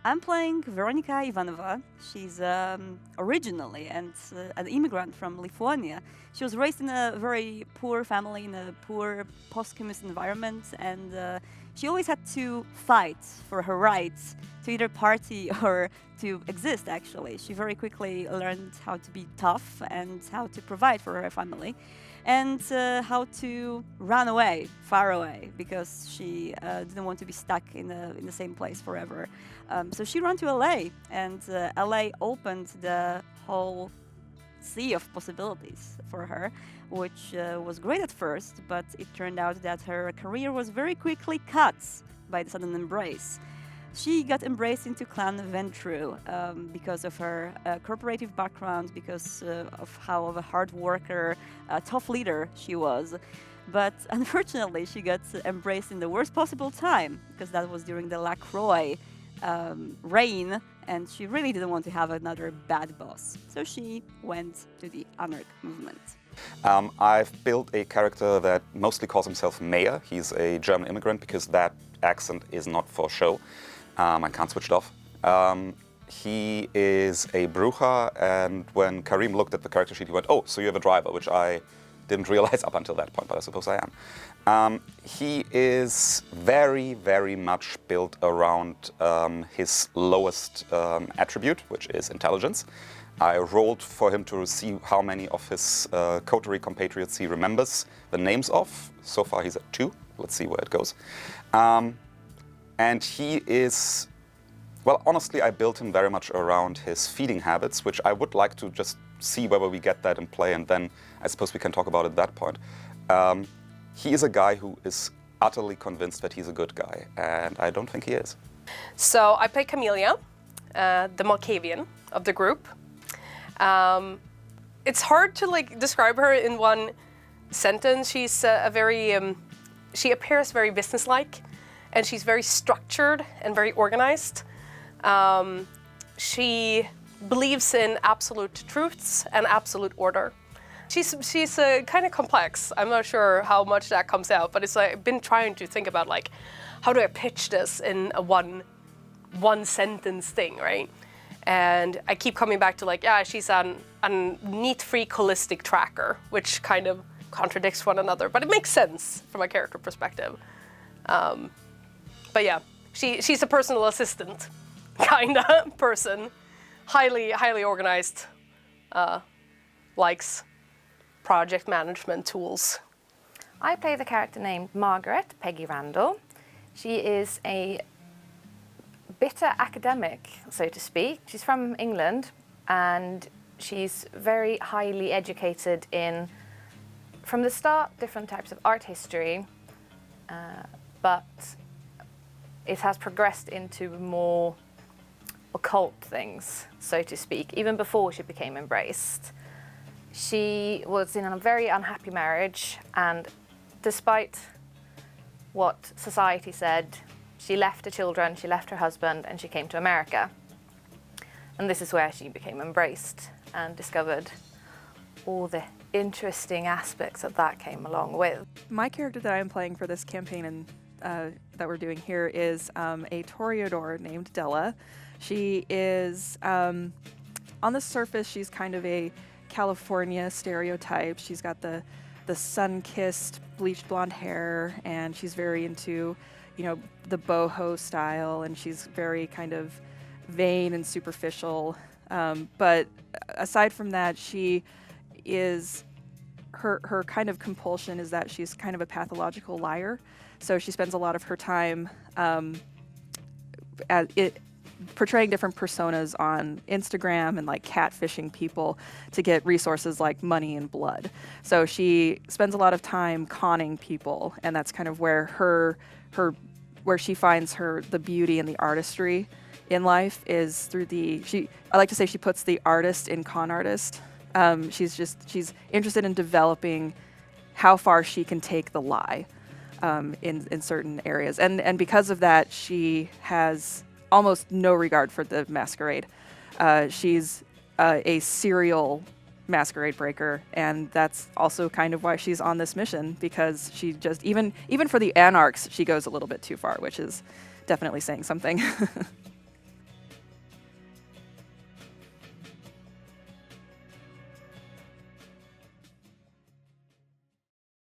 I'm playing Veronika Ivanova. She's originally an immigrant from Lithuania. She was raised in a very poor family, in a poor post-communist environment, and she always had to fight for her rights to either party or to exist, actually. She very quickly learned how to be tough and how to provide for her family, and how to run away, far away, because she didn't want to be stuck in the same place forever. So she ran to LA, and LA opened the whole sea of possibilities for her, which was great at first, but it turned out that her career was very quickly cut by the sudden embrace. She got embraced into Clan Ventru because of her corporative background, because of how of a hard worker, tough leader she was. But unfortunately, she got embraced in the worst possible time, because that was during the LaCroix reign, and she really didn't want to have another bad boss. So she went to the Anarch movement. I've built a character that mostly calls himself Mayer. He's a German immigrant because that accent is not for show. I can't switch it off. He is a Bruja, and when Karim looked at the character sheet, he went, "Oh, so you have a driver," which I didn't realize up until that point, but I suppose I am. He is very, very much built around his lowest attribute, which is intelligence. I rolled for him to see how many of his coterie compatriots he remembers the names of. So far he's at 2. Let's see where it goes. And he is, well, honestly, I built him very much around his feeding habits, which I would like to just see whether we get that in play, and then I suppose we can talk about it at that point. He is a guy who is utterly convinced that he's a good guy, and I don't think he is. So I play Camellia, the Malkavian of the group. It's hard to describe her in one sentence. She's she appears very businesslike, and she's very structured and very organized. She believes in absolute truths and absolute order. She's kind of complex. I'm not sure how much that comes out, but I've been trying to think about how do I pitch this in a one sentence thing, right? And I keep coming back to she's a neat, free, holistic tracker, which kind of contradicts one another, but it makes sense from a character perspective. But yeah, she's a personal assistant kind of person, highly organized, likes project management tools. I play the character named Margaret, Peggy Randall. She is a bitter academic, so to speak. She's from England, and she's very highly educated in, from the start, different types of art history, but it has progressed into more occult things, so to speak, even before she became embraced. She was in a very unhappy marriage, and despite what society said, she left her children, she left her husband, and she came to America. And this is where she became embraced and discovered all the interesting aspects that came along with. My character that I'm playing for this campaign and that we're doing here is a toreador named Della. She is, on the surface, she's kind of a California stereotype. She's got the sun-kissed, bleached blonde hair, and she's very into, the boho style, and she's very kind of vain and superficial. But aside from that, she is, her kind of compulsion is that she's kind of a pathological liar. So she spends a lot of her time portraying different personas on Instagram and catfishing people to get resources like money and blood. So she spends a lot of time conning people, and that's kind of where where she finds the beauty and the artistry in life is through I like to say she puts the artist in con artist. She's interested in developing how far she can take the lie in certain areas. And because of that, she has almost no regard for the Masquerade. She's a serial Masquerade breaker, and that's also kind of why she's on this mission, because she just, even for the Anarchs, she goes a little bit too far, which is definitely saying something.